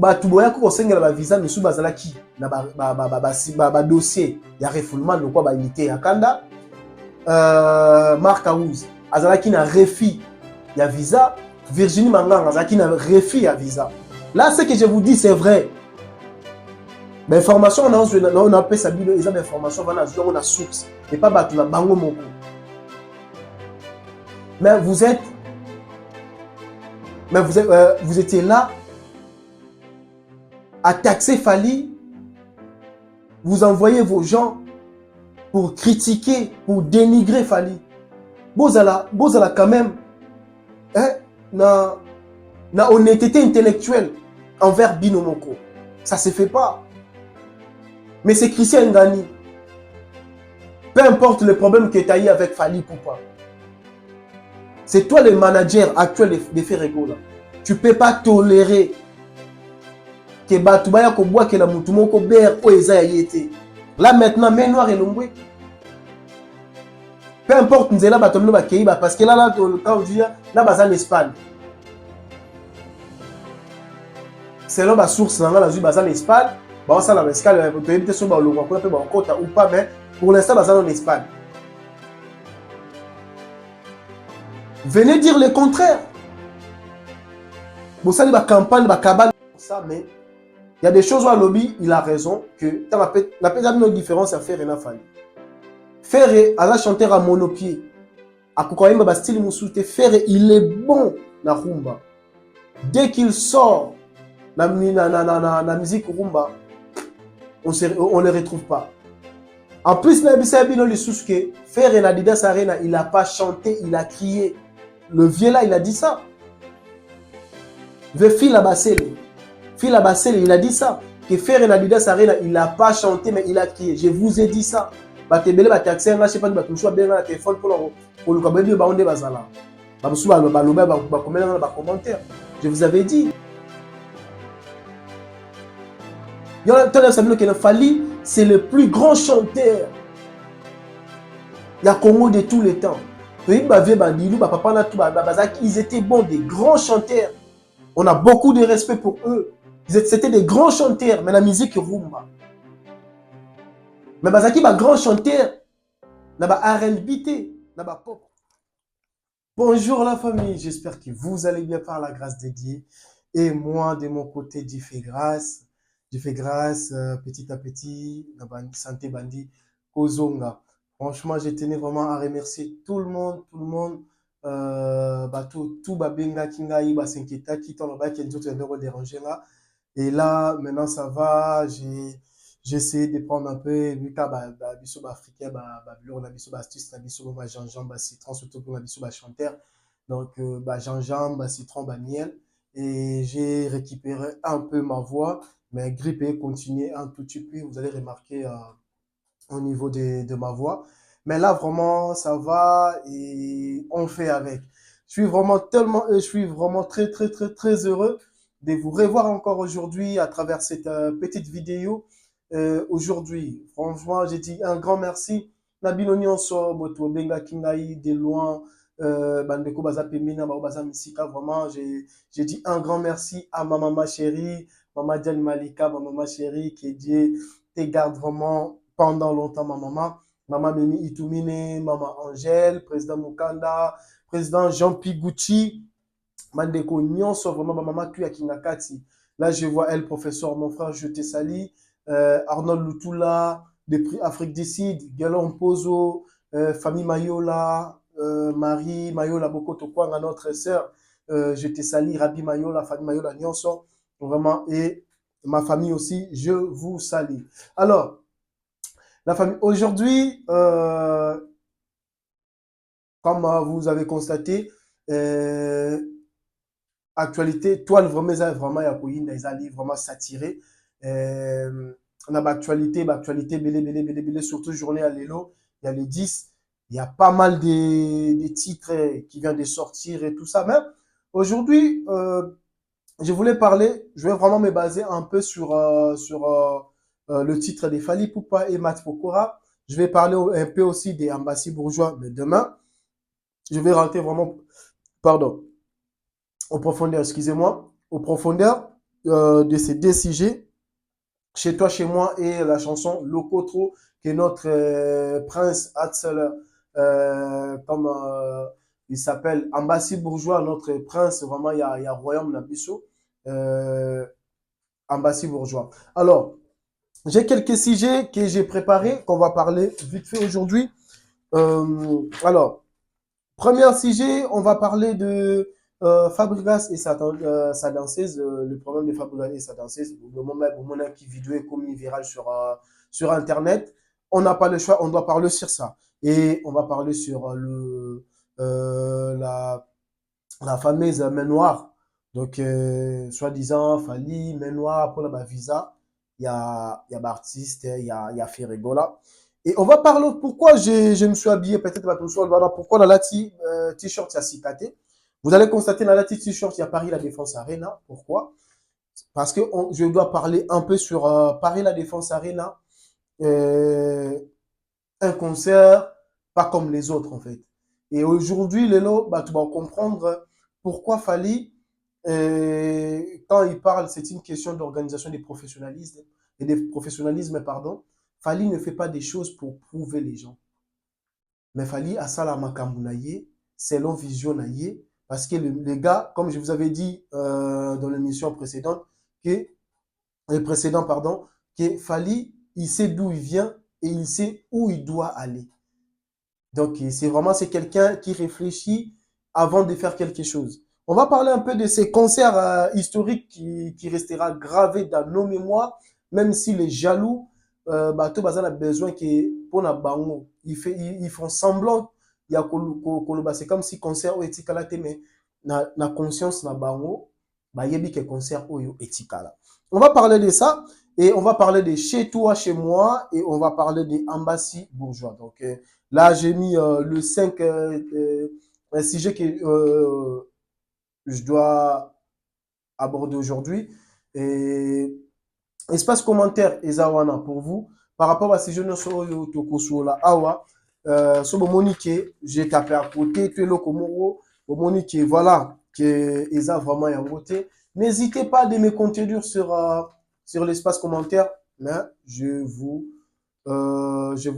bato boya ko sengela ba visa misu bazalaki na ba dossier ya refoulement lokwa ba unité ya kanda Marc Aouz azalaki na refus ya visa, Virginie Manganga azalaki na refus ya visa. Là ce que je vous dis c'est vrai. Mais information on a fait ça bilo ils ont information on a source et pas bato na bango moko. Mais vous étiez là à taxer Fally, vous envoyez vos gens pour critiquer, pour dénigrer Fally. Bozala quand même na honnêteté intellectuelle envers Bino Moko. Ça se fait pas. Mais c'est Christian Ngani. Peu importe le problème que tu as eu avec Fally Poupa. C'est toi le manager actuel de Ferrego là. Tu peux pas tolérer que Batubaya Koboa que la Moutumoko Ber o Eza Yete. Là maintenant, main noire et longue. Peu importe, nous sommes là, parce que là, quand on dit là, bas en Espagne. Selon ma source, là, la bas en Espagne. Bah, ça, la escale, tu es sur le ou pas, mais pour l'instant, bas en Espagne. Venez dire le contraire. Bon, ça, la campagne, la cabane, ça, mais il y a des choses où à lobby, il a raison que tu as peut-être une différence à faire et Fally. Ferré, à la chanteur à monopied. À Kokoyemba Bastille Moussoute, Ferré, il est bon na rumba. Dès qu'il sort la musique rumba, on ne le retrouve pas. En plus, Ferré Nadidas Arena, il n'a pas chanté, il a crié. Le vieux là, il a dit ça. Phil Abassele, il a dit ça. Que Ferré Nadidas Arena, il n'a pas chanté, mais il a crié. Je vous ai dit ça. Batebele bataxer là je sais pas ba toucher bien na téléphone pour le kabeli ba onde bazala ba musu ba loba ba commenter ba commentaire. Je vous avais dit. Yo tellement savez que Fally c'est le plus grand chanteur ya Congo de tous les temps. Ils étaient bons, des grands chanteurs. On a beaucoup de respect pour eux. C'était des grands chanteurs, mais la musique rumba. Mais Bazaki est un grand chanteur, il a un R&B, pop. Bonjour la famille, j'espère que vous allez bien par la grâce de Dieu. Et moi, de mon côté, Dieu fait grâce. Dieu fait grâce petit à petit. Santé Bandi, Kozonga. Franchement, je tenais vraiment à remercier tout le monde. Tout Babenga Kingaï, Basenketa, qui t'en a qui nous déranger là. Et là, maintenant ça va, j'ai essayé de prendre un peu, vu que biso africain, on a biso astuce, biso gingembre, citron, surtout pour biso chanteur. Donc, gingembre, citron, miel. Et j'ai récupéré un peu ma voix, mais grippé, continuer un tout petit peu, vous allez remarquer au niveau de ma voix. Mais là, vraiment, ça va et on fait avec. Je suis vraiment très, très, très, très heureux de vous revoir encore aujourd'hui à travers cette petite vidéo. Aujourd'hui, franchement, j'ai dit un grand merci. Nabinoni Onso, Boto Benga Kingaï, de loin, Bandeko Baza Pemina, Baza Misika, vraiment, j'ai dit un grand merci à ma maman chérie, Maman Diane Malika, ma maman chérie, que Dieu te garde vraiment pendant longtemps, ma maman. Maman Mimi Itumine, Maman Angèle, Président Mukanda, Président Jean Pigucci, Mandeko Nyonso, vraiment, ma maman Kuya Kinakati. Là, je vois elle, professeur, mon frère, je te salue. Arnold Lutula, depuis Afrique du Sud, Galon Pozo, famille Mayola, Marie Mayola Bokoto Kwanga, notre sœur, je te salue, Rabi Mayola, famille Mayola Nyonso, vraiment, et ma famille aussi, je vous salue. Alors, la famille, aujourd'hui, comme vous avez constaté, actualité, toile vraiment, vraiment, il y a des livres vraiment satirés. On a l'actualité, belé, surtout journée à l'élo, il y a les 10, il y a pas mal de titres qui viennent de sortir et tout ça. Mais aujourd'hui, je voulais parler, je vais vraiment me baser un peu sur le titre de Fally Poupa et Mat Pokora. Je vais parler un peu aussi des Ambassi Bourgeois, mais demain, je vais rentrer vraiment, pardon, en profondeur, excusez-moi, en profondeur. de ces deux sujets, Chez toi, chez moi et la chanson Locotro, qui est notre prince Hatzel, comme il s'appelle Ambassi Bourgeois, notre prince, vraiment, il y a Royaume Nabiso, Ambassi Bourgeois. Alors, j'ai quelques sujets que j'ai préparés, qu'on va parler vite fait aujourd'hui. Alors, premier sujet, on va parler de Fabregas et sa danseuse, le problème de Fabregas et sa danseuse, le moment où on a qui vidéo est commis viral sur Internet. On n'a pas le choix, on doit parler sur ça. Et on va parler sur la fameuse main noire. Donc, soi-disant, Fali, main noire pour la visa. Il y a Baptiste, il y a Ferregola. Et on va parler pourquoi je me suis habillé, peut-être voilà, pourquoi dans la t-shirt, il y a Cicaté. Vous allez constater dans la t-shirt, il y a Paris La Défense Arena. Pourquoi? Parce que je dois parler un peu sur Paris La Défense Arena. Euh, un concert pas comme les autres, en fait. Et aujourd'hui, Lelo, bah, tu vas comprendre pourquoi Fali, quand il parle, c'est une question d'organisation des professionnalismes et des professionnalismes, pardon. Fali ne fait pas des choses pour prouver les gens. Mais Fali a ça la makambunaye, selon vision naye, parce que les gars, comme je vous avais dit dans l'émission précédente, que le précédent, pardon, que Fali, il sait d'où il vient et il sait où il doit aller. Donc, c'est quelqu'un qui réfléchit avant de faire quelque chose. On va parler un peu de ces concerts historiques qui restera gravé dans nos mémoires, même si les jaloux, bateau bazan a besoin que pour na bango, ils font semblant, il y a c'est comme si concert ou etikala te, mais na conscience na bango, ba yebi que concert ou etikala. On va parler de ça et on va parler de chez toi, chez moi et on va parler des Ambassi Bourgeois. Donc, là, j'ai mis le 5 un sujet que je dois aborder aujourd'hui. Et espace commentaire, Ezawana, pour vous, par rapport à ce sujet, sur la Awa, sur le monique, j'ai tapé à côté, tu es le Komoro, au monique, voilà, que Eza vraiment est en beauté. N'hésitez pas à me contredire sur l'espace commentaire, mais je vous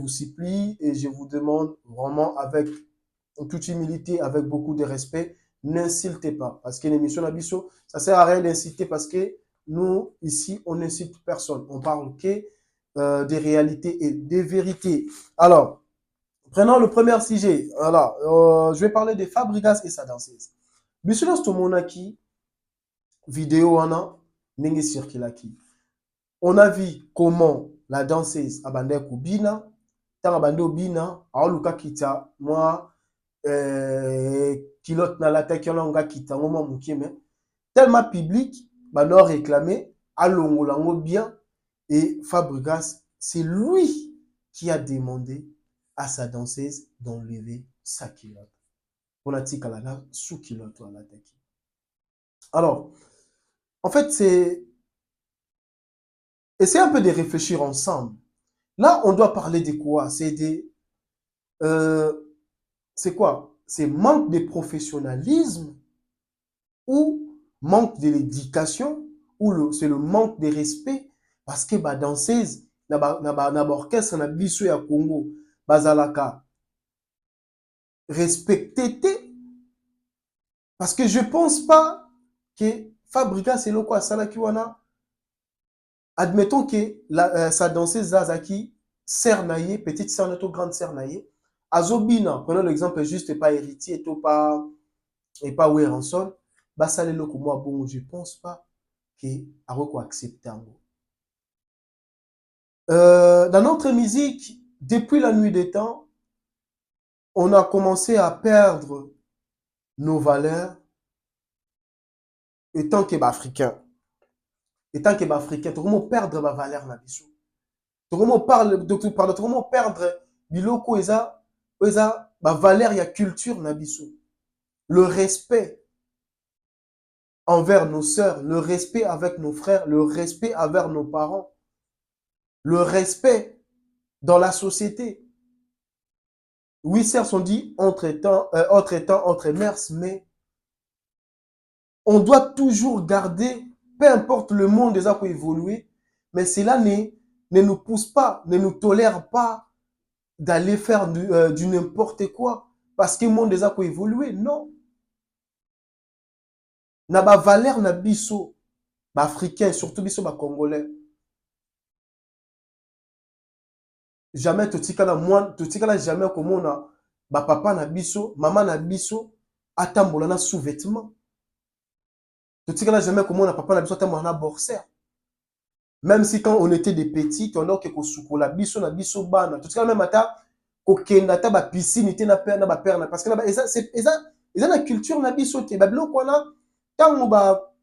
supplie et je vous demande vraiment avec toute humilité, avec beaucoup de respect, n'insultez pas. Parce que l'émission Nabiso, ça sert à rien d'insulter parce que nous, ici, on n'incite personne. On parle que des réalités et des vérités. Alors, prenons le premier sujet. Voilà, je vais parler de Fabregas et sa danseuse. Bisulos Tomonaki, vidéo wana, nenge circulaki. On a vu comment la danseuse a bandé Koubina, tant a bandé Obina, a Luka Kita, moi, kilote na la tête, on a Kita, moi, mon mais tellement public, bah, non réclamé, à l'ongolango bien, et Fabregas, c'est lui qui a demandé à sa danseuse d'enlever sa culotte. On a dit qu'elle a sous culotte à la tête. Alors, en fait, essayez un peu de réfléchir ensemble. Là, on doit parler de quoi? C'est quoi? C'est manque de professionnalisme ou manque de l'éducation ou c'est le manque de respect parce que ba danseuse na orchestre na biso ya Congo bazalaka respecté parce que je pense pas que Fabregas c'est loko asalaki wana. Admettons que sa danseuse Zazaki, sœur naïe, petite sœur notre grande sœur naïe, Azobina, prenons l'exemple juste pas héritier et pas Weranson, bah ça les locaux moi bon, je pense pas que Aroko accepte dans notre musique, depuis la nuit des temps, on a commencé à perdre nos valeurs étant qu'Africains. Étant qu'Africains, tout le monde perdre ma valeur na biso. Tout le monde parle, tout le monde perdre biloko eza ba valeur ya culture na biso. Le respect envers nos sœurs, le respect avec nos frères, le respect envers nos parents, le respect dans la société. Oui, certes, on dit entre temps, entre mers, mais on doit toujours garder peu importe le monde déjà pour évoluer, mais cela ne nous pousse pas, ne nous tolère pas d'aller faire du n'importe quoi. Parce que le monde déjà pour évoluer, non. Na ba valeur na biso, ba africain, surtout biso ba congolais. Jamais totikala moi, totikala jamais komona ba papa na biso, maman na biso atambola na sous-vêtement. Totikala jamais komona papa na biso atambola na boxer. Même si quand on était des petits, on a que kosukola biso na biso bana. Totikala même ata kokenda ta ba piscine te na père na ba père na parce que là c'est eza na culture na biso te. Ba biloko wana tango ba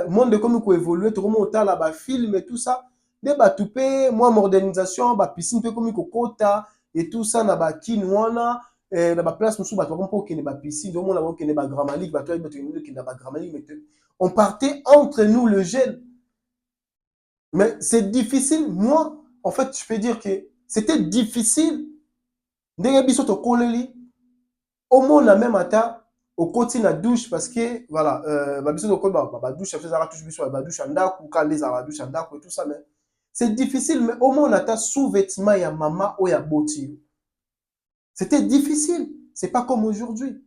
monde comme ko évoluer tout comme otala ba film et tout ça. De batu pe moi modernisation ba piscine pe comme ko kota et tout ça na ba kinwana na ba place musu batu comme pour que ba piscine donc on a que ba Gramalik batu que ba Gramalik mais on partait entre nous le jeune. Mais c'est difficile. Moi, en fait, je peux dire que c'était difficile. Ndenge biso to koleli, au moins la même ata, au côté la douche parce que voilà, ba biso to ba douche, ça fait touche biso ba douche anda ou quand les ba douche anda et tout ça mais c'est difficile mais au moins on ata sous-vêtement ya maman ou ya boti. C'était difficile, c'est pas comme aujourd'hui.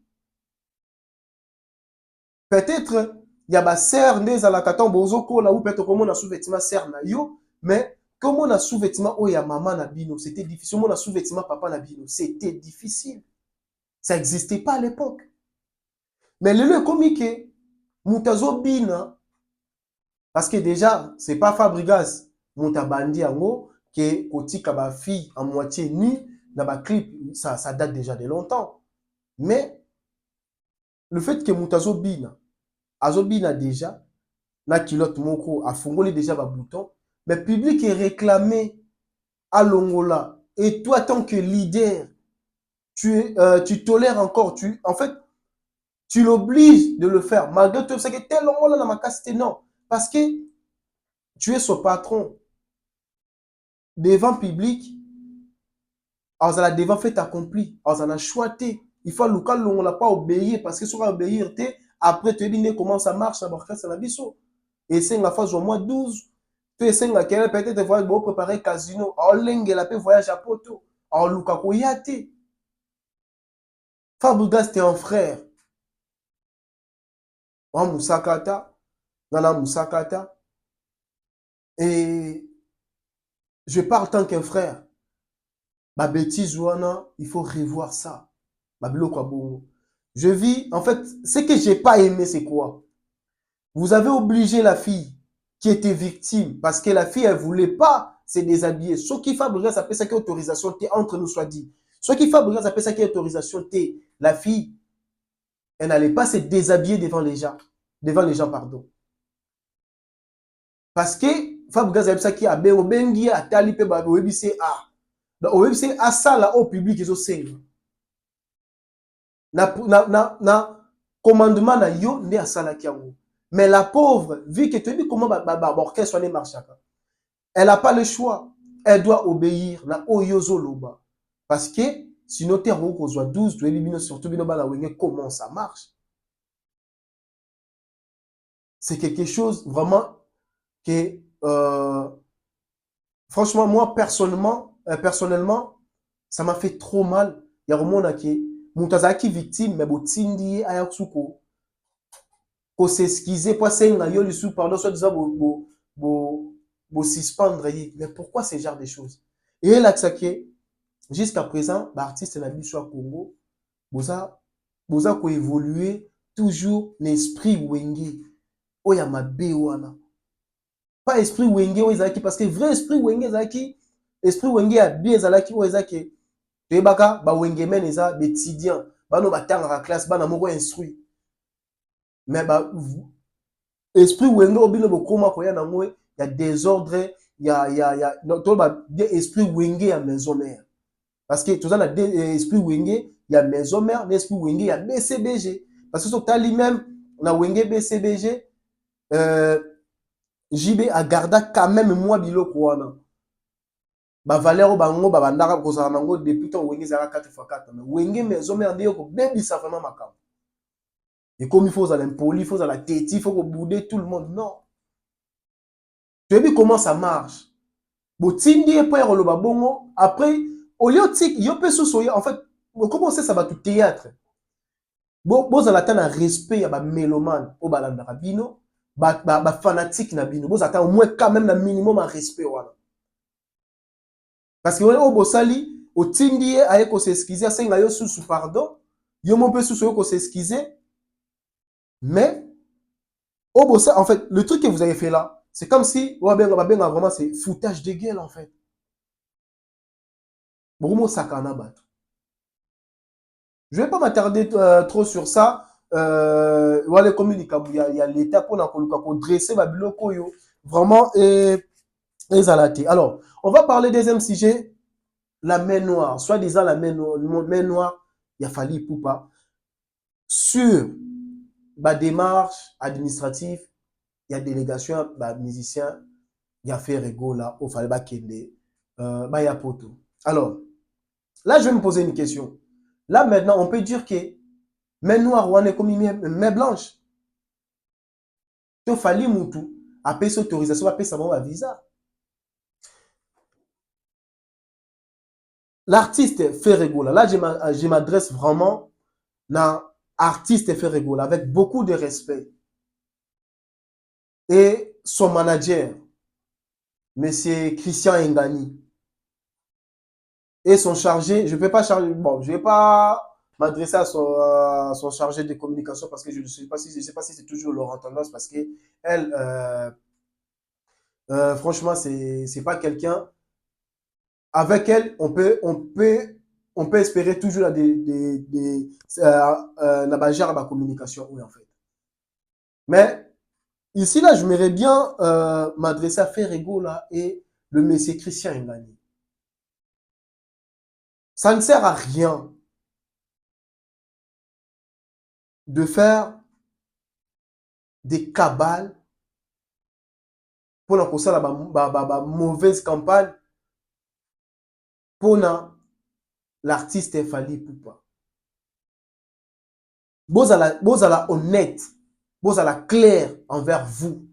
Peut-être il y a ba sœur ndé za la katon bozo ko là ou peut-être comme on a sous-vêtement sœur na yo mais comme on a sous-vêtement oh ya maman na bino, c'était difficile. On a sous-vêtement papa na bino, c'était difficile. Ça n'existait pas à l'époque. Mais le comique, Moutazo Bina, parce que déjà, c'est pas Fabregas, Moutabandi Ango, qui est côté ba fille en moitié nue, dans ma clip, ça date déjà de longtemps. Mais le fait que Moutazo Bina, Azobina déjà, na kilote moko, a fongolé déjà ba bouton, mais le public est réclamé à l'Ongola. Et toi, tant que leader, tu tolères encore, en fait, tu l'obliges de le faire. Malgré tout, c'est que tel Ongola dans ma casse, non. Parce que tu es son patron. Devant public, alors la devant fait accompli, alors on a choisi. Il faut le cas où on l'a pas obéi parce que si on a obéi, après tu dis comment ça marche, ça marche, ça n'a biso. Et c'est la phase au mois 12. Tu es laquelle peut-être voyage pour préparer casino. En lingue la paix voyage à Poto. En Luka Koyate. Fabregas t'es un frère. En Moussakata. Nana Moussakata. Et je parle tant qu'un frère. Ma bêtise, il faut revoir ça. Je vis, en fait, ce que j'ai pas aimé, c'est quoi? Vous avez obligé la fille qui était victime, parce que la fille, elle voulait pas se déshabiller. Ce qui Fabregas appelle ça qui est autorisation T, entre nous soit dit. Ce qui Fabregas appelle ça qui est autorisation T, la fille, elle n'allait pas se déshabiller devant les gens, pardon. Parce que Fabregas appelle ça qui a bengi a talipe ba webise a. Donc webise a ça là au public ils ont na commandement na yo nde asalaki yango. Mais la pauvre, vu que tu dis comment l'orchestre ne marche pas, elle n'a pas le choix. Elle doit obéir na oyozo loba. Parce que sinon tu as 12, tu es surtout comment ça marche. C'est quelque chose vraiment que franchement moi personnellement ça m'a fait trop mal. Il y a vraiment qui Moutazaki victime mais botindi ayaksuko ko s'excuser pour senga yo lisu pardon soit disant bo suspendre mais pourquoi ce genre de choses et là que jusqu'à présent l'artiste na biso à Congo boza ko évoluer toujours l'esprit wenge oya mabe wana pas esprit wenge o ezaki parce que vrai esprit wenge ezaki esprit wenge a bien ezalaki o ezaki tebaka ba wenge men eza d'étudiant bano batanga la classe bana moko instruit mais bah esprit wenge obino bokoma koya nango il y a désordre il y a to ba esprit wenge ya maison mère parce que tout ça na esprit wenge il y a maison mère l'esprit wenge il y a BCBG parce que ça lui-même na wenge BCBG JB a garda quand même moi biloko wana ba valeur bango ba bandaka kozala nango depuis ton wenge zara 4x4 mais wenge maison mère ndeko bebisa vraiment makam Et comme il faut à l'impoli, il faut à la tête, il faut bouder tout le monde. Non. Tu as vu comment ça marche? Botindi et pas le babongo. Après, au lieu de yo peut soya en fait, comment ça va tout théâtre? Vous avez un respect à ba mélomane au balanda bino, ba fanatique na bino. Vous avez au moins quand même un minimum un respect voilà. Parce que au bosali, au tindi aye ko s'excuser, senga yo sous pardon, yo mon peu sous ko s'excuser, mais au bossa en fait, le truc que vous avez fait là, c'est comme si vraiment c'est foutage de gueule en fait. Beaucoup sakana bat. Je ne vais pas m'attarder trop sur ça. Voilà, comme il y a l'État pour dresser ma biloko yo. Vraiment, et zalaté. Alors, on va parler deuxième sujet, la main noire. Soit disant la main noire, il a fallu poupa. Sur ma démarche administrative, il y a délégation, musicien, il y a fait rego là, au fallait kende, il y a poto. Alors, là, je vais me poser une question. Là, maintenant, on peut dire que main noire, on est comme une main blanche. Il fallait moutou, après cette autorisation, après ça va visa. L'artiste fait rigoler. Là, je m'adresse vraiment à l'artiste fait rigoler avec beaucoup de respect. Et son manager, monsieur Christian Engani, et son chargé, je ne peux pas charger, bon, je vais pas m'adresser à son chargé de communication parce que je ne sais pas si c'est toujours Laurent Tendance parce que elle, franchement, c'est pas quelqu'un. Avec elle, on peut espérer toujours la communication, oui, en fait. Mais ici, là, je m'aimerais bien m'adresser à Ferrego, là, et le monsieur Christian Ngani. Ça ne sert à rien de faire des cabales pour la mauvaise campagne pour l'artiste Fally Poupa. Vous allez honnête, vous allez clair envers vous.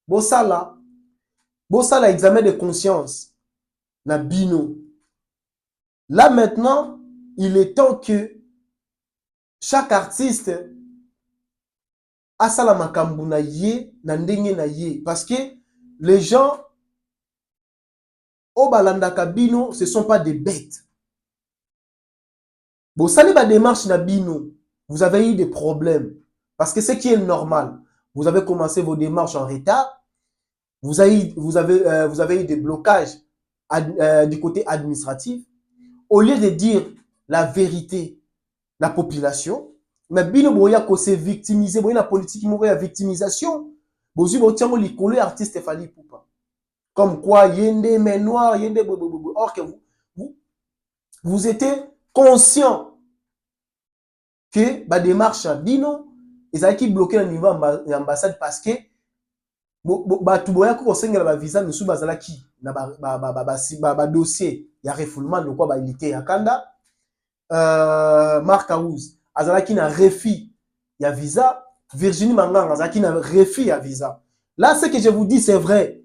Vous allez examen de conscience. Na bino. Là maintenant, il est temps que chaque artiste a ça la makambu na ye, na ndenge na ye. Parce que les gens au balandaka bino, ce ne sont pas des bêtes. Bon, ça n'est pas démarche na bino. Vous avez eu des problèmes. Parce que ce qui est normal, vous avez commencé vos démarches en retard. Vous avez eu des blocages du côté administratif. Au lieu de dire la vérité, la population, mais bino boya ko se victimiser, boya la politique moko ya victimisation, bozu bo tiango likolo artiste Fally Poupa. Comme quoi yende mais noir, yende bobo. Or que vous étiez conscient que ba démarche bino ezaki bloqué au niveau ambassade parce que batu boya ko sengela ba visa misu bazalaki na ba dossier ya refoulement de quoi ba ilité ya kanda. Marc Aouz, azalaki na refi ya visa, Virginie Manganga azalaki na refi ya visa. Là, ce que je vous dis, c'est vrai.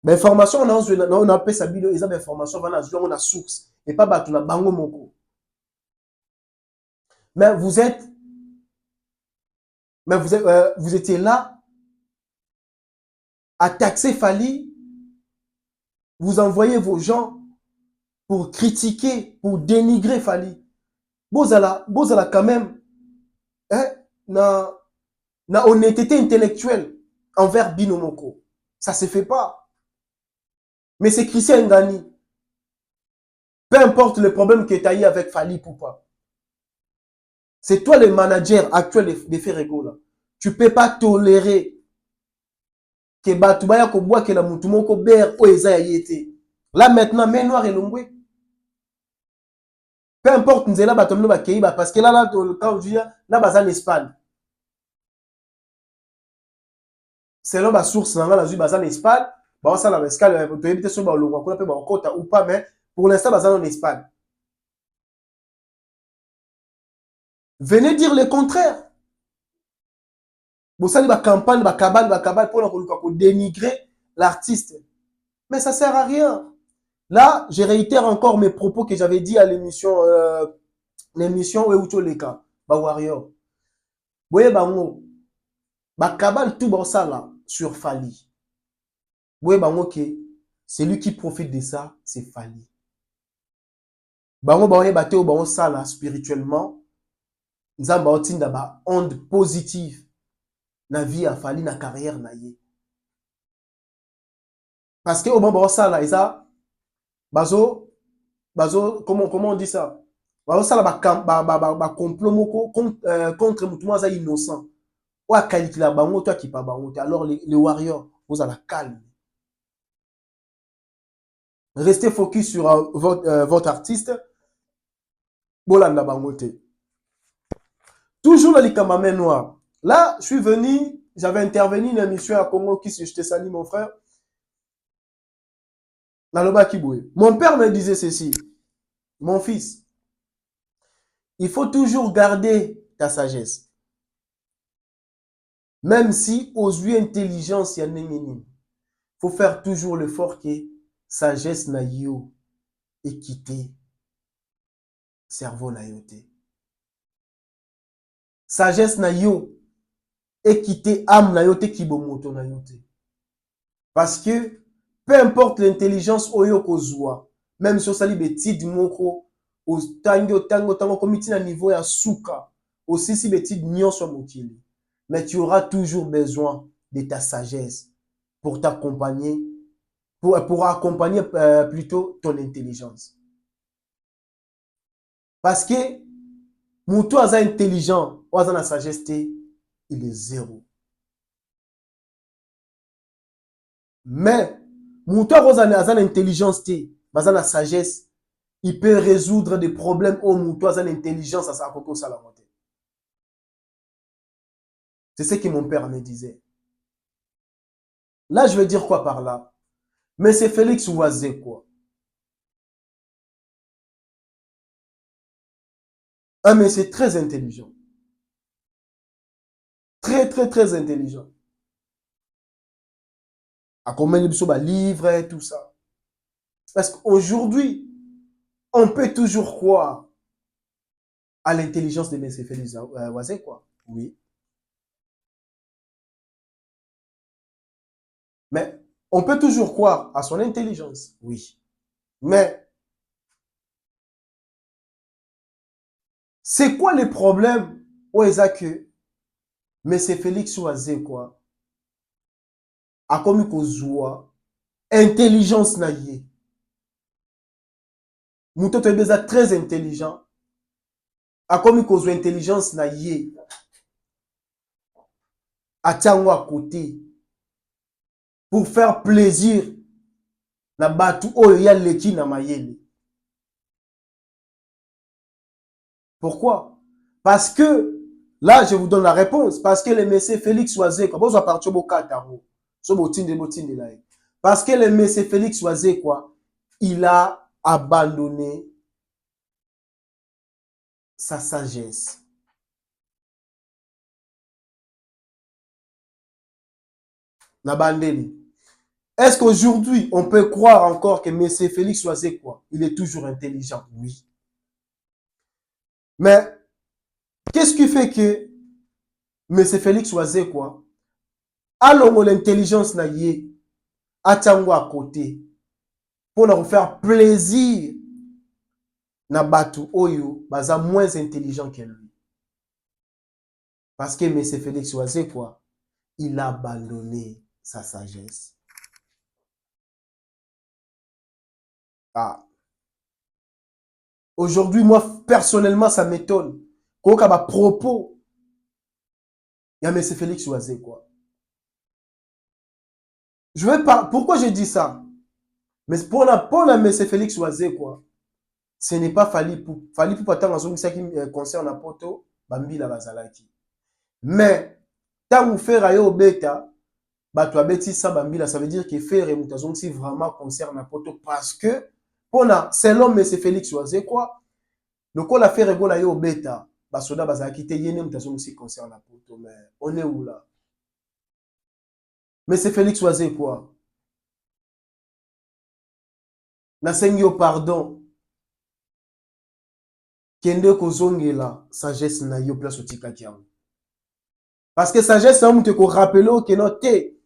Mais information, on a fait ça, ils ont des informations, on a source, et pas battu na bango moko. Mais vous étiez là à taxer Fally, vous envoyez vos gens pour critiquer, pour dénigrer Fally. Bozala quand même, hein, na honnêteté intellectuelle envers Bino Moko. Ça se fait pas. Mais c'est Christian Ngani. Peu importe le problème que tu as eu avec Fally Poupa. C'est toi le manager actuel de Ferrego là. Tu peux pas tolérer que Batubaya ko bois que la mutumoko ber o eza yete. Là maintenant, main noire et longwe. Peu importe nzela batomno ba keiba parce que là quand je dis là bas en Espagne. Selon ma source dans la bas en Espagne, bah ça la escale to éviter sur ba longwa ko pe ba kota ou pas mais pour l'instant bas en Espagne. Venez dire le contraire. Vous savez, la campagne, la cabale, pour dénigrer l'artiste. Mais ça ne sert à rien. Là, je réitère encore mes propos que j'avais dit à l'émission Weucho Leka, Warrior. Vous voyez, la cabale, tout ça là, sur Fali. Vous voyez, que c'est lui qui profite de ça, c'est Fali. Ça là, spirituellement, nous avons une onde positive. Na vie a fallu na carrière na ye. Parce que au moment ça là, ça bazo comment on dit ça? Bazo ça là ba complot moko contre mutumo za innocent. Ou a qualité la bango toi qui pas bango. Alors les warriors, vous allez calme. Restez focus sur votre artiste. Bolanda bango te. Toujours dans les camamènes noirs. Là, je suis venu, j'avais intervenu dans une émission à Congo qui se jetait sali mon frère. Mon père me disait ceci. Mon fils, il faut toujours garder ta sagesse. Même si aux yeux intelligence, il y a il faut faire toujours l'effort que sagesse na yo équité cerveau na yo te. Sagesse na yo équité âme na yo te kibomoto na yo te. Parce que peu importe l'intelligence oyo kozwa, même si osali betide moko tango komiti na niveau ya suka, aussi si betide nyonso mokili. Mais tu auras toujours besoin de ta sagesse pour t'accompagner, pour accompagner plutôt ton intelligence. Parce que mon toi est intelligent, ou la sagesse, il est zéro. Mais mon toi est intelligence, la sagesse, il peut résoudre des problèmes au mon toi est intelligence à sa propre salamité. C'est ce que mon père me disait. Là, je veux dire quoi par là? Mais c'est Félix Ouazé, quoi. Ah, mais c'est très intelligent. Très, très, très intelligent. À combien de livres et tout ça. Parce qu'aujourd'hui, on peut toujours croire à l'intelligence de M. Félix Ouazé, quoi. Oui. Mais on peut toujours croire à son intelligence. Oui. Mais c'est quoi le problème où est-ce que M. Félix Ouazé, quoi, a commis kozwa intelligence na ye. Moutoto est très intelligent. A commis kozwa intelligence na ye. A tiango à côté. Pour faire plaisir na batu oyo ya leki na mayele. Pourquoi? Parce que, là je vous donne la réponse, parce que le monsieur Félix Ouazé, quoi, à partir de Kataro, parce que le monsieur Félix Ouazé, quoi, il a abandonné sa sagesse. Nabandeli. Est-ce qu'aujourd'hui, on peut croire encore que M. Félix Ouazé, quoi, il est toujours intelligent? Oui. Mais, qu'est-ce qui fait que M. Félix Ouazé, quoi, a l'intelligence na yé, a tiango à côté, pour leur faire plaisir na batu oyo, baza moins intelligent que lui. Parce que M. Félix Ouazé, quoi, il a abandonné sa sagesse. Ah. Aujourd'hui, moi, personnellement, ça m'étonne. Quand on a propos, il y a M. Félix Ouazé, quoi. Je vais pas. Pourquoi j'ai dit ça? Mais pour la M. Félix Ouazé, quoi, ce n'est pas Fali pour pas tant dans ce qui concerne la poto, Bambi la Bazalaki. Mais, tant vous faire ailleurs au bêta, bah, tu as bêti ça, Bambi, ça veut dire que faire et moutazon si vraiment concerne la poto parce que, selon M. Félix Ouazé, quoi, le col a fait rigoler au bêta. basoda bazalaki te ye ne moto azongisi concert na poto, mais on est où là? Mais c'est Félix Oise quoi? Nasengi yo pardon. Kende kozongela sagesse na yo place otikaki yango. Parce que sagesse na moto ko rappeler o keno te.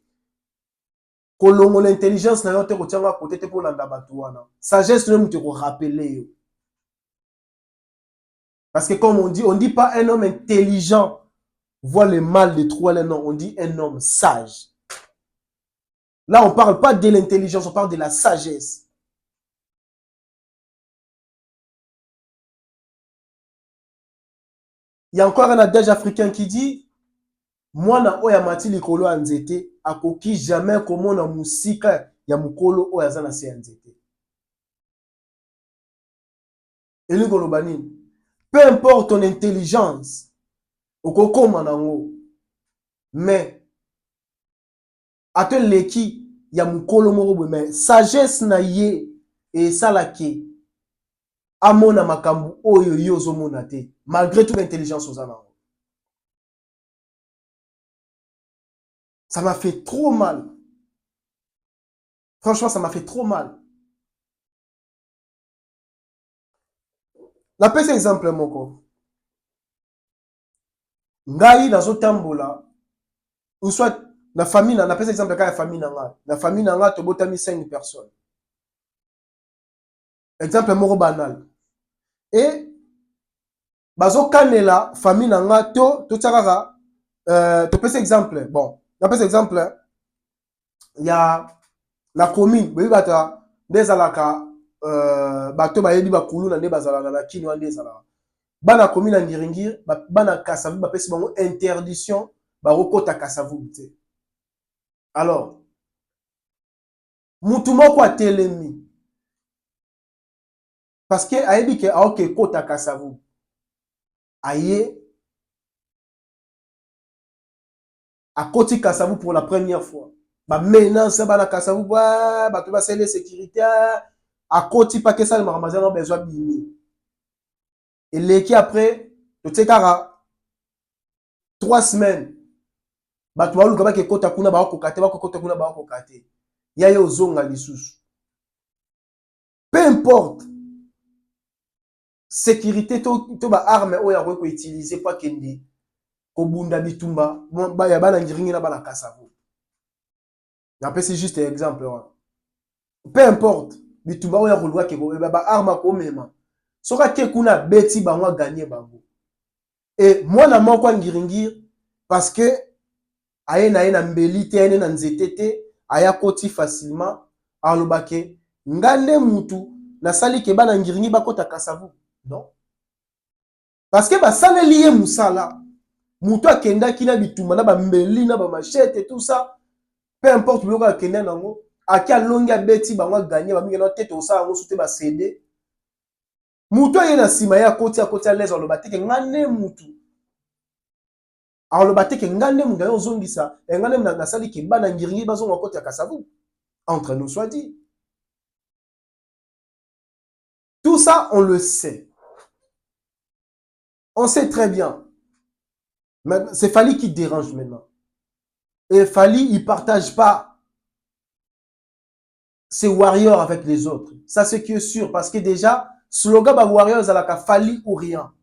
Kolongo l'intelligence na yo te kotianga côté te pour landa bato wana. Sagesse na moto ko rappeler yo. Parce que comme on dit pas un homme intelligent voit le mal de trop, non, on dit un homme sage. Là, on parle pas de l'intelligence, on parle de la sagesse. Il y a encore un adage africain qui dit mwana oya mati likolo ya nzete akoki jamais komona musika ya mukolo oya za na se ya nzete. Eli koloba nini? Peu importe ton intelligence, okokoma nango. Mais ato leki ya mukolo moko boye, mais sagesse na ye et salaki amona makambu oyo yo zomona te malgré toute l'intelligence aux anango. Ça m'a fait trop mal. Franchement, ça m'a fait trop mal. Napesi exemple moko. Ngai nazotambola ou soit na famille na napesi exemple ka ya famille na nga. Na famille na nga tobotami 5 personnes. Exemple moko banal. Et bazo kanela famille na nga to tsakaka topesi exemple. Bon, napesi exemple ya la commune, oui bata ndezalaka bato bayebi bakulu na nde bazalaka na kini wa ndezalaka. Bana commune na Ngiringiri, bana Kasavu bapesi bango interdiction bakokota Kasavu te. Alors, mutu moko atelemi parce que ayebi ke aoke kota Kasavu. Aye akoti Kasavu pour la première fois. Ba menace bana Kasavu ba bato ba sele sécurité akoti pa ke sale maramazana besoin bini. Et l'équipe après, tu sais, 3 semaines, bato ba luka ba ke kota kuna ba ko kate ba ko kota kuna ba ko kate. Ya yo zonga lisusu. Peu importe sécurité to ba arme oya ko utiliser pa kende ko bunda bitumba ba ya bana ngiringi na bana Kasavu. N'apesi juste un exemple. Peu importe bitumba oya ko lwa ke ba arme ko mema. Soka ke kuna beti bango gagner bango. Et moi na moko ngiringiri parce que aye na mbeli te aye na nzete te aya koti facilement alobake ngande mutu na sali ke bana ngiringi bakota Kasavu. Non. Parce que ba saleli ye musala mutu akenda kina bitumba na ba mbeli na ba machette et tout ça, peu importe biloko akenda nango akia longi beti bango gagner ba mingi na tete osala ngo soute ba CD. Mutu aye na sima ya koti à l'aise alobate ke ngande mutu alobate ke ngande mutu yo zongisa e ngande mutu na sali ke bana ngiringi bazonga koti ya Kasavu. Entre nous soit dit. Tout ça on le sait. On sait très bien. C'est Fally qui dérange maintenant. Et Fally, il ne partage pas ses warriors avec les autres. Ça, c'est qui est sûr. Parce que déjà, slogan bah warriors à la Fally ou rien.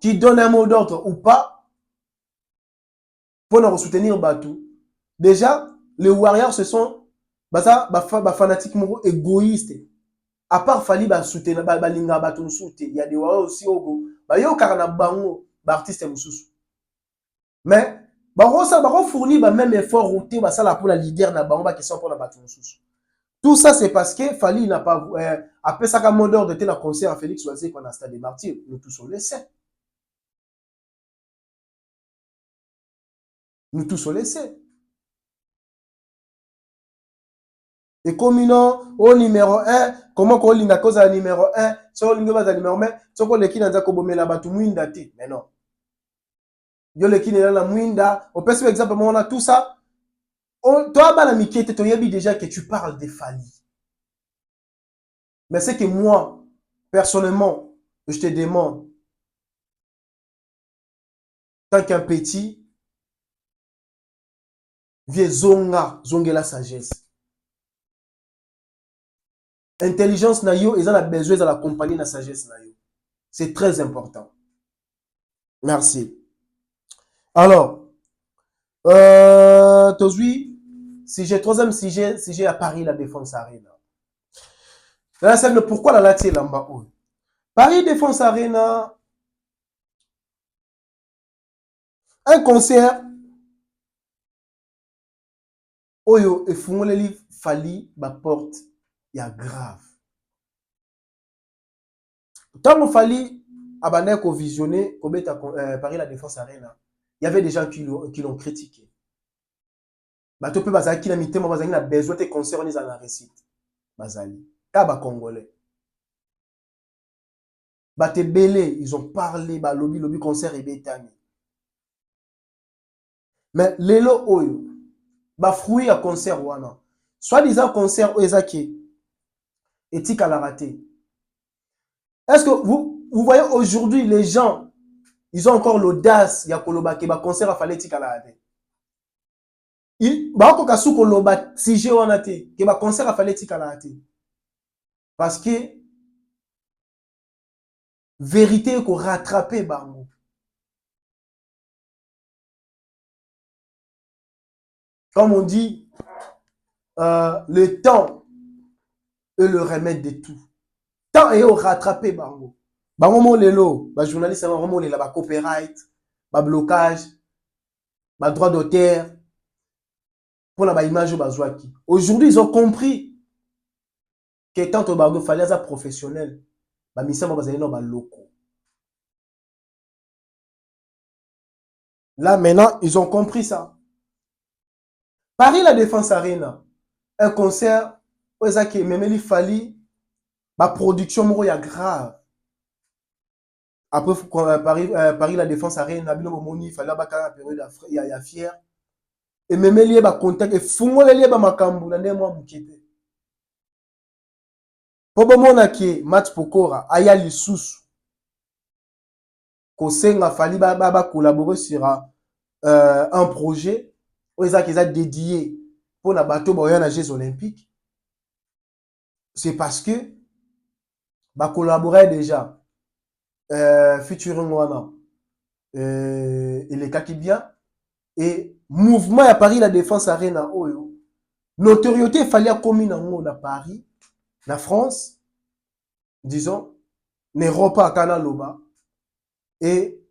Qui donne un mot d'ordre ou pas pour nous soutenir Batou. Déjà, les warriors, ce sont fanatiques égoïstes. À part Fally, soutenir Balinga Batou soutenir. Il y a des warriors aussi au go. Yo karana bango artiste mususu. Mais baro fournir même effort routé pour la leader na bango ba question pour la Batou mususu. Tout ça c'est parce que Fally n'a pas après ça comme mot d'ordre de la concert à Félix Oise qu'on a Stade des Martyrs, nous tous on le sait. Nous tous on le sait. Et comme non au numéro 1, comment qu'on linga cause à numéro 1, so linga ba numéro 1, so ko leki na ko bomela batu mwinda ti. Mais non. Yo leki na la mwinda, au par exemple on a tout ça. Toi ba la mikete to yebi déjà que tu parles de Fally. Mais c'est que moi personnellement je te demande, tant qu'un petit, viens zonga la sagesse. Intelligence na yo, ils ont besoin de l'accompagner la sagesse na yo. C'est très important. Merci. Alors, Tozui, troisième sujet à Paris, la Défense Arena. Là, c'est pourquoi la latie lamba ou. Paris Défense Arena, un concert, oyo, et fungoleli fali, ba porte, il y a grave. Tant fali, abandonner qu'on visionner, qu'on mette Paris la Défense Arena, il y avait des gens qui l'ont critiqué. Bato pe bazali ki na mitema bazali na besoin de concert on est en récite. Bazali. Kaba congolais. Bate belé, ils ont parlé, ba lobby concert et betani. Mais lelo oyo, ba fruit à concert wana. Soit disant concert oezaki éthique à la raté. Est-ce que vous voyez aujourd'hui les gens, ils ont encore l'audace ya koloba ke ba concert a fallait éthique à la raté. Ba ko kasu koloba sujet wana te, ke ba concert a fallait éthique à la raté. Parce que vérité qu'on rattraper bango. Comme on dit, le temps est le remède de tout. Temps est au rattraper bango. Bango mon lelo, ba journaliste bango mon lelo, ba copyright, ba blocage, ba droit d'auteur pour la ba image ba zwaki. Aujourd'hui, ils ont compris que tant au bango fallait être professionnel. Ba misa ba bazali no ba loko. Là maintenant, ils ont compris ça. Paris la Défense Arena, un concert où ezaki memeli fali ba production moko ya grave. Après Paris la Défense Arena, bino moni fallait ba ka période ya fier. Et memeli ba contact et fungoleli ba makambu na ndemo mukete. Po bomona ke Match Pokora aya lisusu. Ko senga fali ba collaborer sur un projet où ils ont dédié pour la bateau boya na Jeux Olympiques. C'est parce que ba collaborer déjà featuring wana et les Kakibia et mouvement à Paris la Défense Arena oyo notoriété fallait commis na Paris na France disons n'Europe à Kanaloba et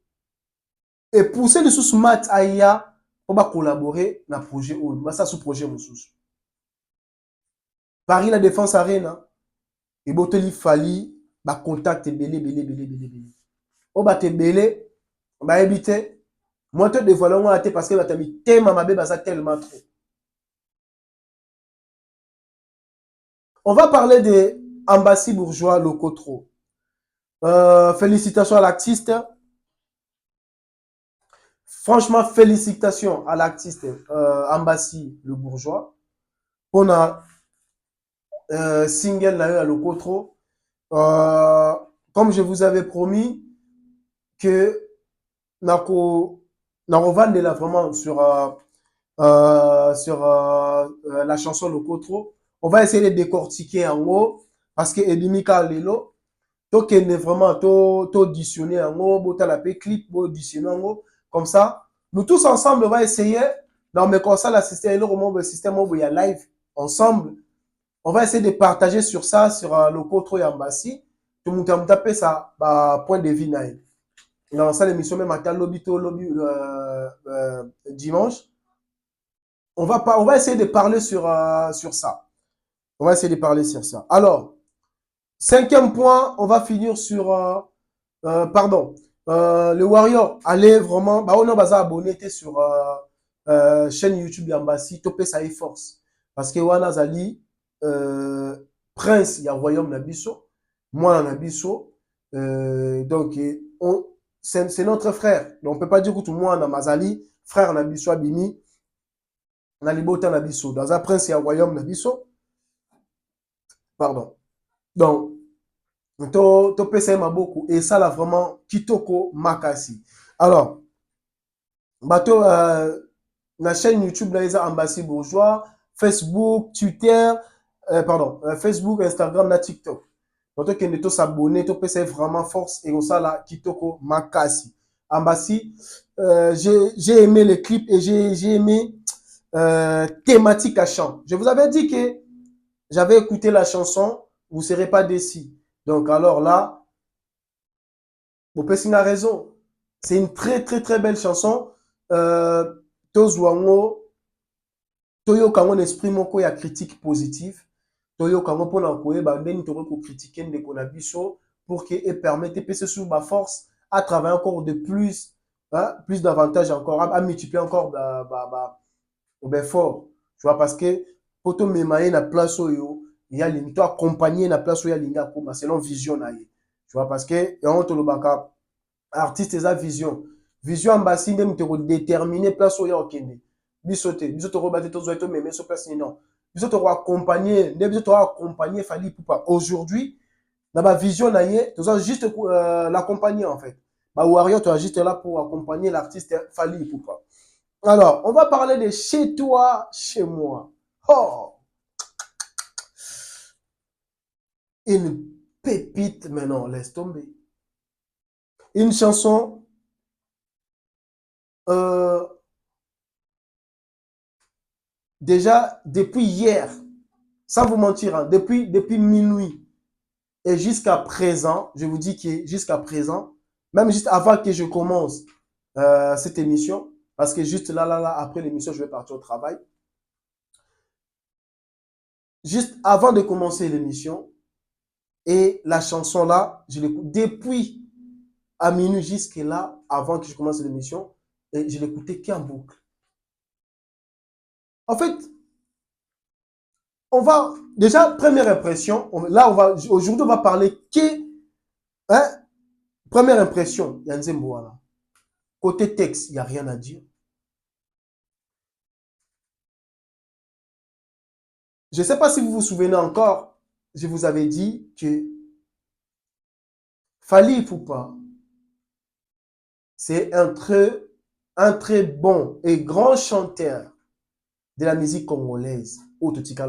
pousser les sous mat aya pour ba collaborer na projet oyo ba ça sous projet mosusu Paris la Défense Arena et boteli fali ba contact belé o ba te belé ba éviter moi te dévoilons à parce que ba tami tema mabe ba ça tellement trop. On va parler de Ambassy Bourgeois Locotro. Félicitations à l'artiste. Franchement, félicitations à l'artiste Ambassy le Bourgeois. On a single à Locotro. Comme je vous avais promis que Nako revendre là vraiment sur la chanson Locotro. On va essayer de décortiquer en haut parce que Edimika Lelo, donc il est vraiment tout auditionné en haut, botal la clip, auditionné en haut, comme ça. Nous tous ensemble, on va essayer dans mes conseils l'assister le système où il y a live ensemble. On va essayer de partager sur ça, sur Locotro et Ambassy. Tout le monde taper ça, point de vue naïf. Dans ça l'émission même matin lobby dimanche. On va essayer de parler sur ça. On va essayer de parler sur ça. Alors, cinquième point, on va finir sur le Warrior. Allez vraiment, on a abonné sur chaîne YouTube Yambassi, topé ça force. Parce que Wana Zali, Prince, il y a Royaume Nabiso, moi Nabiso, donc c'est notre frère. Donc on peut pas dire que tout le monde a Mazali, frère Nabiso Abimi, Nalibota Nabiso. Dans un Prince, il y a Royaume Nabiso. Pardon. Donc, To pesa beaucoup et ça là vraiment kitoko makasi. Alors, bateau la chaîne YouTube là, ils ont Embassy Bourgeois, Facebook, Twitter, Facebook, Instagram, na TikTok. Donc, tu peux s'abonner, tu peux vraiment force et ça là, kitoko makasi. Embassy, j'ai aimé les clips et j'ai aimé thématique à chant. Je vous avais dit que j'avais écouté la chanson, vous ne serez pas déçus. Donc, alors là, Bopessing a raison. C'est une très, très, très belle chanson. Tozwango, Toyo Kango esprit moko ya critique positive. Toyo Kango pour l'encourager, ndeni toko ko critiquer ndeko na biso pour que et permette pese sur ma force à travailler encore de plus, hein, plus d'avantages encore, à multiplier encore ben fort. Tu vois, parce que pour te mémailler la place où il y a limite, accompagner la place où il y a limite, selon vision. Tu vois, parce que, et on te le baka, artiste et vision. Vision ambassade, même te déterminer place où il y a okende. Bisote, bisote rebattre tous les mais sur place non. Bisote accompagner, bisote accompagner Fally Ipupa. Aujourd'hui, dans ma vision là, tu dois juste l'accompagner en fait. Bah Warrior, tu es juste là pour accompagner l'artiste Fally Ipupa. Alors, on va parler de chez toi, chez moi. Oh, une pépite maintenant, laisse tomber. Une chanson, euh, déjà depuis hier, sans vous mentir, hein, depuis minuit et jusqu'à présent, je vous dis que jusqu'à présent, même juste avant que je commence cette émission, parce que juste là, après l'émission, je vais partir au travail. Juste avant de commencer l'émission, et la chanson là, je l'écoute depuis à minuit jusque là, avant que je commence l'émission, et je l'écoutais qu'en boucle. En fait, on va, déjà, première impression, aujourd'hui, on va parler hein, première impression, Yann Mboala. Côté texte, il n'y a rien à dire. Je ne sais pas si vous vous souvenez encore, je vous avais dit que Fally Ipupa, c'est un très bon et grand chanteur de la musique congolaise. Il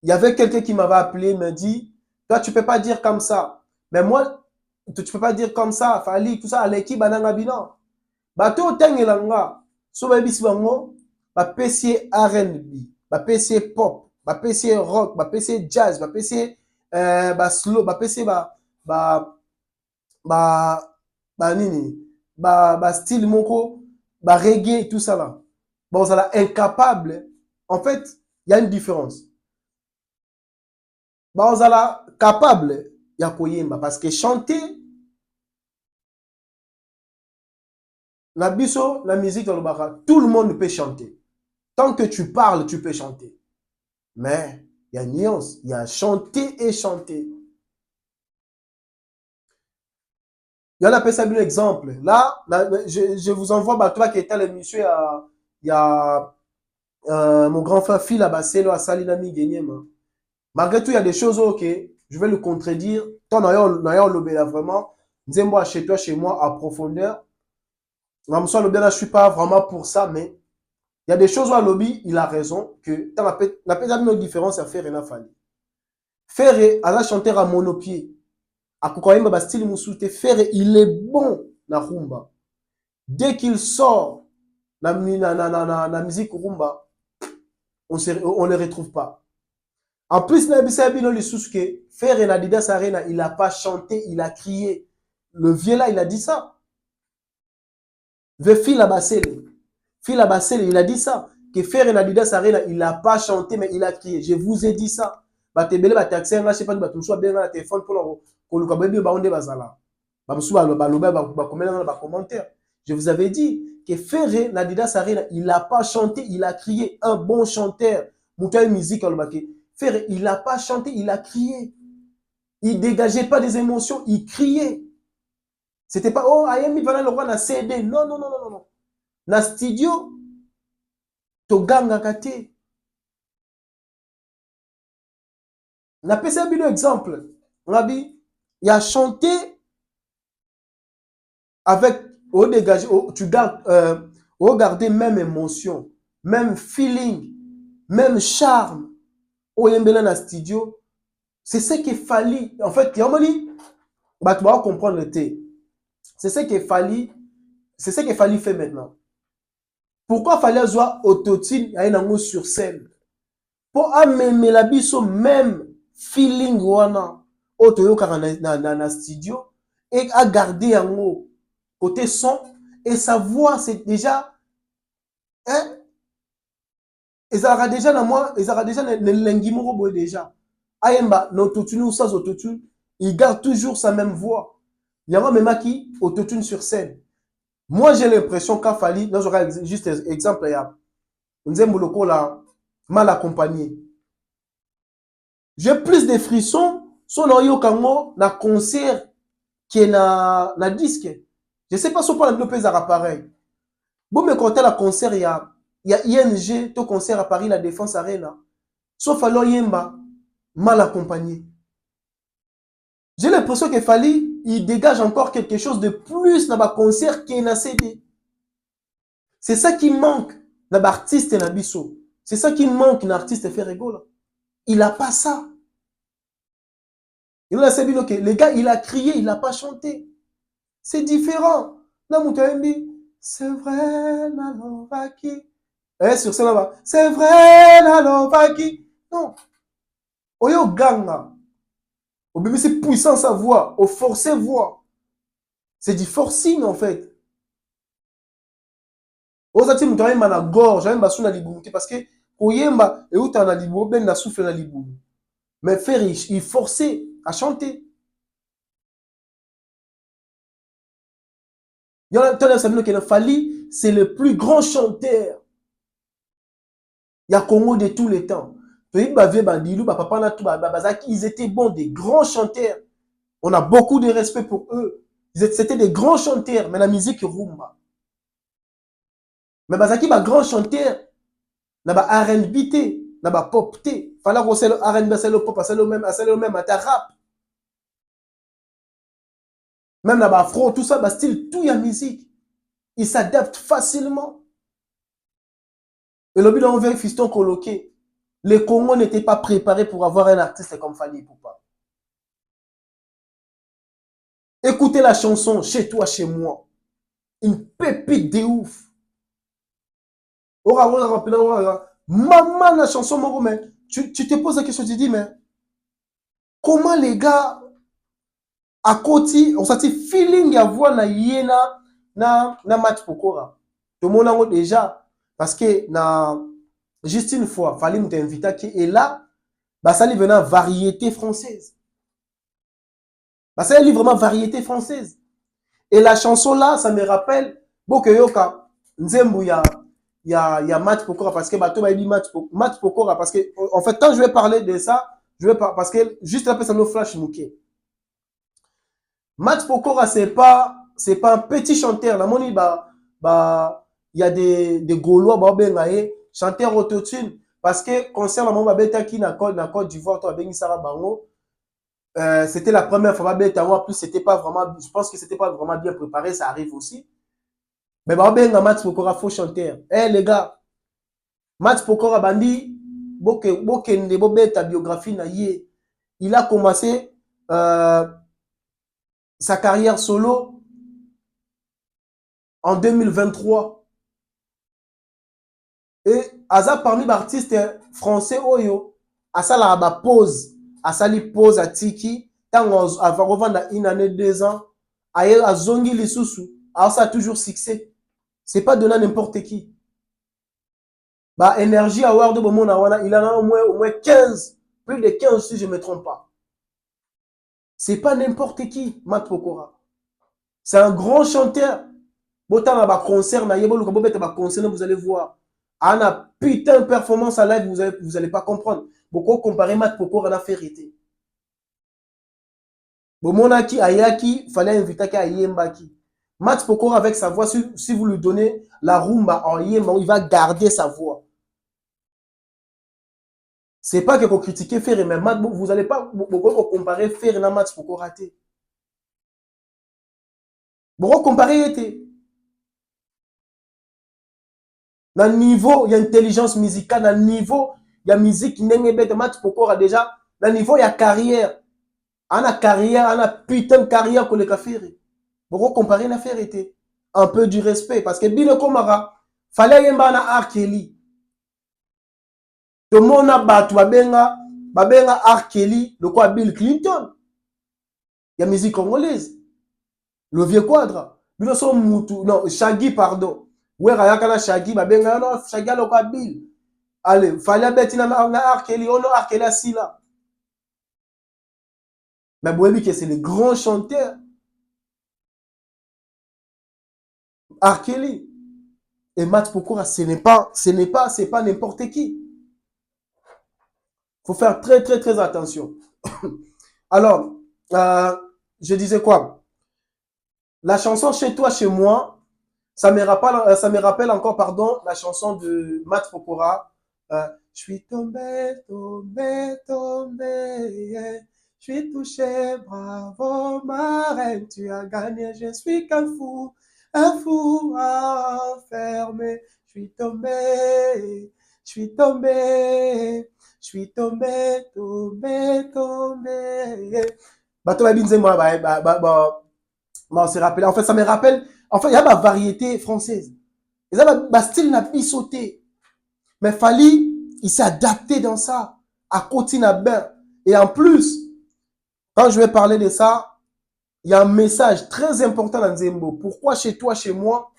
y avait quelqu'un qui m'avait appelé, me dit, toi, tu ne peux pas dire comme ça. Mais moi, tu ne peux pas dire comme ça, Fally, tout ça, à l'équipe, bananga bilan. Bato tengelanga, so ba bisi bango, ba PC R&B, ba PC pop, ba PC rock, ba PC jazz, ba PC ba slow, ba PC ba ba ba nini, ba style moko, ba reggae tout ça là. Bon, ça là incapable. En fait, il y a une différence. Bah, on là capable ya koyemba parce que chanter la biso, la musique dans le baka, tout le monde peut chanter. Tant que tu parles, tu peux chanter. Mais il y a une nuance, il y a chanter et chanter. Il y en a un exemple. Là, je vous envoie bah, toi qui était à l'émission, il y a mon grand frère Phil Abaselo à Salinami Genyema. Malgré tout, il y a des choses ok, je vais le contredire. Toi, d'ailleurs, le vraiment, Nzembo chez toi, chez moi, à profondeur. Je ne suis pas vraiment pour ça, mais il y a des choses où à lobby, il a raison, que tu n'as pas une différence à faire et à Fally. Faire à la chanteur à monopied. Akokoyemba ba style musute Ferre, il est bon na rumba. Dès qu'il sort la musique rumba, on ne le retrouve pas. En plus, na bisabino le souske Ferre na Didas Arena, il n'a pas chanté, il a crié. Le vieux là, il a dit ça. Phil Abasele, il a dit ça. Que Ferre na Didas Arena, il n'a pas chanté, mais il a crié. Je vous ai dit ça. Batebele bataxé, je sais pas, batumso bien na téléphone pour koluka bebi ba onde bazala. Je vous avais dit que Ferre Nadidas Arena, il n'a pas chanté, il a crié. Un bon chanteur. Moutaï musique, Ferre, il n'a pas chanté, il a crié. Il ne dégageait pas des émotions, il criait. C'était pas, oh, Ayemi Vana le roi na CD. Non, non, non, non, non. Na studio, to ganga kate. On a passé un exemple. On a dit, il a chanté avec, au dégagé, tu gardes, au garder même émotion, même feeling, même charme. Au yembela na studio, c'est ce qu'il fallait. En fait, Yamani, bah, tu vas comprendre le thé. C'est ce qu'il fallait. C'est ce qu'il fallait faire maintenant. Pourquoi fallait jouer autotune à une sur scène? Pour amener la biso même feeling wana otoyo na studio et à garder en haut côté son et sa voix c'est déjà hein ils aura déjà na moi ils aura déjà le lengimoro boy déjà ayemba no autotune ou sans autotune il garde toujours sa même voix il y a même qui autotune sur scène. Moi j'ai l'impression qu'a fallu là j'aurais juste exemple là Nzembo lokola mal accompagné. J'ai plus de frissons sur le kango na concert qui na disque. Je sais pas si on peut le à pareil. Bon, mais quand la concert, il y a ING, ton concert à Paris, la Défense Arena. Sauf alors Yemba, mal accompagné. J'ai l'impression qu'il fallait, il dégage encore quelque chose de plus dans ma concert qui est na CD. C'est ça qui manque dans l'artiste et na biso. C'est ça qui manque dans l'artiste fait rigolo. Il n'a pas ça. Il a que les gars, il a crié, il n'a pas chanté. C'est différent. Là, mon c'est vrai, Nalovaki. Eh, sur ça là-bas, c'est vrai, Nalovaki. Non. Oyo ganga. Au bébé, c'est puissant sa voix. Au forcé voix. C'est du forcing en fait. Ozati mutane mana gorge, même basu na libumu parce que koyemba et uta na libumu ben na souffle na libumu. Mais faire il forçait à chanter. Fali, c'est le plus grand chanteur. Il y a Congo de tous les temps. Ils étaient bons, des grands chanteurs. On a beaucoup de respect pour eux. C'était des grands chanteurs, mais la musique rumba. Mais Bazaki, ba grand chanteur, na ba R&B té, na ba pop té. Fala ko c'est le R&B, c'est le pop, c'est le même, à rap. Même na ba afro, tout ça, ba style, tout y a musique. Ils s'adaptent facilement. Et le but d'envers fiston coloqué. Le Congo n'était pas préparé pour avoir un artiste comme Fally Ipupa. Écoutez la chanson Chez toi, chez moi. Une pépite de ouf. Maman, la chanson, mais tu te poses la question, tu dis, mais comment les gars, à côté, on s'est feeling à voir na yena na Mat Pokora. Tout le monde déjà, parce que juste une fois, Fally m'invita qui est là, bah ça lui venait variété française. Bah ça lui vraiment variété française. Et la chanson là, ça me rappelle Bokeyoka, Nzembo ya Mat Pokora parce que bateau m'a dit Mat Pokora parce que en fait quand je vais parler de ça, je vais pas parce que juste après ça me flash mouké. Mat Pokora c'est pas un petit chanteur là moni il y a des Gaulois ba bengaye chanteur autotune parce que concert la mon babeta qui na Côte d'Ivoire to bengi sara bango. C'était la première fois en plus c'était pas vraiment je pense que c'était pas vraiment bien préparé, ça arrive aussi. Mais bah ben Mat Pokora faux chanteur. Eh les gars, Mat Pokora bandi bokende bobeta biographie na ye. Il a commencé sa carrière solo en 2023. Et Aza parmi les artistes français oyo, asala ba pause, asali pause à Tiki, tant avant revendre une année 2 ans, aye azongi lisusu, ça toujours succès. C'est pas donné à n'importe qui. Bah, Energy Award, il en a au moins 15, plus de 15 si je ne me trompe pas. C'est pas n'importe qui, Mat Pokora. C'est un grand chanteur. Botan a concert, vous allez voir. Ana putain de performance à live, vous allez pas comprendre. Beaucoup comparer Mat Pokora à la vérité. Bomonaki, Ayaki, fallait inviter à Yembaki. Mat Pokora avec sa voix, si vous lui donnez la rumba en Yemba, il va garder sa voix. C'est pas que vous critiquez Ferre, mais vous n'allez pas comparer Ferre et Match pour rater. Vous comparer dans le niveau, il y a intelligence musicale, dans le niveau, il y a musique qui n'est pas Match pour déjà, dans le niveau, il y a carrière. On a carrière, on a putain de carrière pour les cafés. Vous comparer la Ferre était un peu du respect parce que Bino Komara, fallait y avoir un R. Kelly. Tout le monde a battu, babenga R. Kelly, le quoi Bill Clinton. Il y a musique congolaise. Le vieux quadre. Bino son mutu, non, Shaggy, pardon. Ouais, Rayakana Shaggy, babenga, non, Shaggy, le quoi Bill. Allez, fallait bêter na R. Kelly, on a R. Kelly assis là. Mais vous voyez que c'est le grand chanteur. R. Kelly. Et Matt Pokora, c'est pas n'importe qui. Faut faire très, très, très attention. Alors, je disais quoi? La chanson Chez toi, chez moi, ça me rappelle encore, pardon, la chanson de Matt Pokora. Je suis tombé, tombé, tombé. Je suis touché, bravo, ma reine, tu as gagné. Je suis qu'un fou enfermé. Je suis tombé, je suis tombé. Je suis tombé, tombé, tombé. Bato Babinze, moi, on s'est rappelé. En fait, ça me rappelle. En fait, il y a ma variété française. Et ça, ma style n'a pas sauté. Mais Fali, il s'est adapté dans ça. À côté n'a bien. Et en plus, quand je vais parler de ça, il y a un message très important dans Zembo. Pourquoi chez toi, chez moi?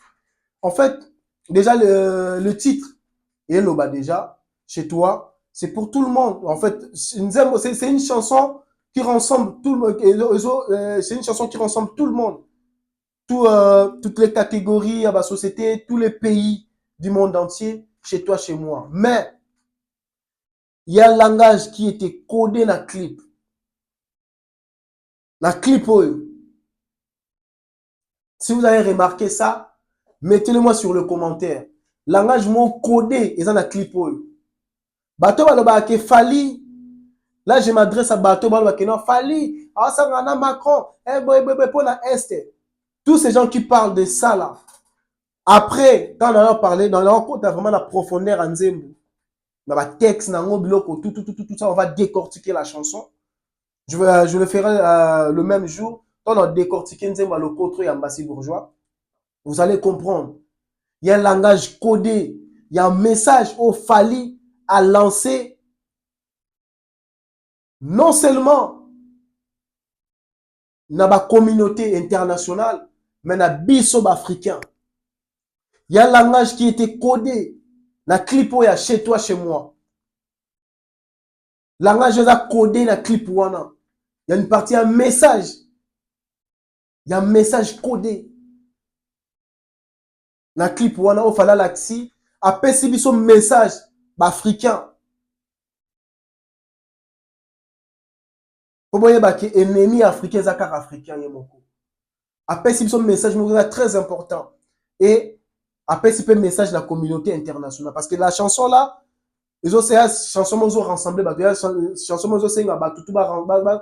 En fait, déjà, le titre, et l'oba déjà, chez toi, c'est pour tout le monde. En fait, Zembo, c'est une chanson qui rassemble tout le monde. C'est une chanson qui rassemble tout le monde. Toutes les catégories de la société, tous les pays du monde entier, chez toi, chez moi. Mais, il y a un langage qui était codé dans le clip. Dans le clip, si vous avez remarqué ça, mettez-le moi sur le commentaire. Langage mot codé, et ça dans le clip. Bato baloba ke Fali. Là, je m'adresse à Bato baloba ke non Fali. Ah, ça ngana Macron. Eh, boy, pour la Est. Tous ces gens qui parlent de ça là. Après, quand on a parlé, dans leur compte, vraiment la profondeur en Zembo. Dans la texte, dans le bloc, tout ça, on va décortiquer la chanson. Je le ferai le même jour. Quand on a décortiqué Nzembo, le contre et Ambassi Bourgeois, vous allez comprendre. Il y a un langage codé. Il y a un message au Fali à lancer. Non seulement dans la communauté internationale, mais dans le biso africain. Il y a un langage qui était codé. Dans le clip, il y a chez toi, chez moi. Le langage est codé dans le clip. Il y a une partie, un message. Il y a un message codé. Dans le clip, il fallait l'axi. Après, c'est son message africain. Pour moi, il y a un ennemi africain, c'est un africain. Après, c'est son message très important. Et après, c'est un message de la communauté internationale. Parce que la chanson là, les autres, c'est une chanson qui ont rassemblé, chanson qui ont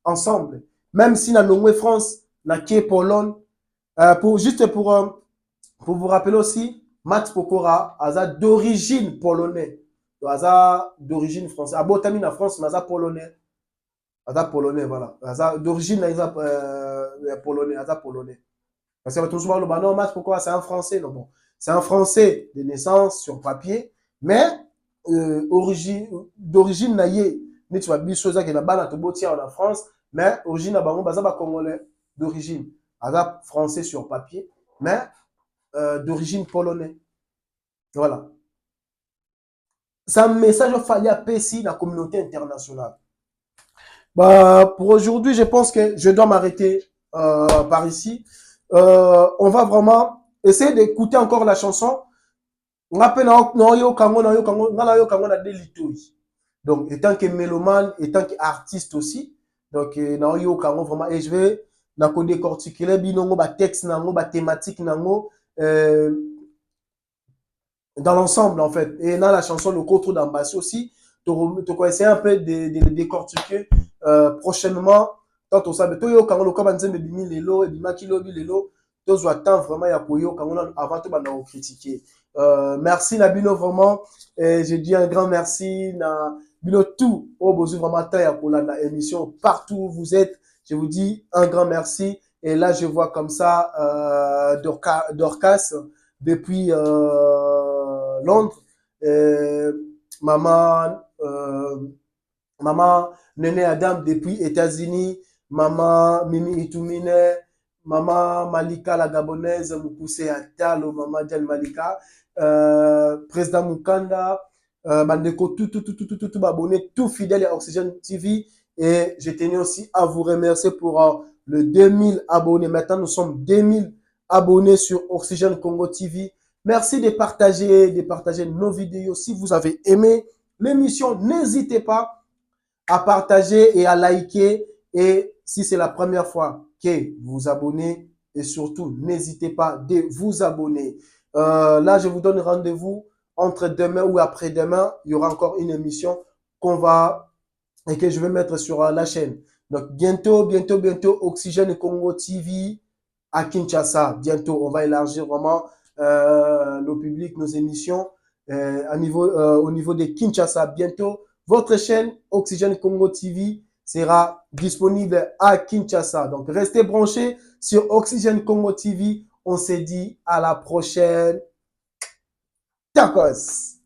ensemble. Même si dans la France, la qui est Pologne, juste pour vous rappeler aussi, Matt Pokora, d'origine polonaise. D'origine française. À Botami, en France, mais polonais. Polonais, voilà. D'origine polonais. Polonais. Parce que toujours le non, Matt Pokora, c'est un français. Non, bon. C'est un français de naissance sur papier, mais d'origine naïe. Mais tu vois, biso qui est là-bas, en France, mais origine là-bas, congolais d'origine. Français sur papier, mais d'origine polonaise. Voilà. C'est un message qu'il fallait appeler ici dans la communauté internationale. Bah, pour aujourd'hui, je pense que je dois m'arrêter par ici. On va vraiment essayer d'écouter encore la chanson. On appelle donc, étant que mélomane, étant qu'artiste aussi, donc, vraiment, et je vais décortiquer binongo, texte, thématique, dans l'ensemble, en fait. Et dans la chanson, le contre d'Ambassi aussi, tu essayer un peu de décortiquer prochainement. Tant on savait, toi, quand on a dit bimi lelo, et bima kilo lelo, tous attend vraiment ya koyo quand on a avant tout bana critiquer. Merci Nabino vraiment. Et je dis un grand merci na Bino tout au besoin vraiment ta ya pour la émission partout où vous êtes. Je vous dis un grand merci. Et là, je vois comme ça Dorcas depuis Londres. Euh, maman, maman Nene Adam depuis États-Unis. Maman Mimi Itumine. Maman Malika la Gabonaise, Mupuse Atalo, Maman Diane Malika. Président Mukanda. Bandeko, tout abonné, tout fidèle à Oxygène TV. Et je tenais aussi à vous remercier pour le 2000 abonnés. Maintenant, nous sommes 2000 abonnés sur Oxygène Congo TV. Merci de partager nos vidéos. Si vous avez aimé l'émission, n'hésitez pas à partager et à liker. Et si c'est la première fois que vous vous abonnez, et surtout, n'hésitez pas de vous abonner. Là, je vous donne rendez-vous entre demain ou après-demain. Il y aura encore une émission qu'on va et que je vais mettre sur la chaîne. Donc, bientôt, Oxygène Congo TV à Kinshasa. Bientôt, on va élargir vraiment nos publics, nos émissions au niveau de Kinshasa. Bientôt, votre chaîne Oxygène Congo TV sera disponible à Kinshasa. Donc, restez branchés sur Oxygène Congo TV. On se dit à la prochaine. Tacos!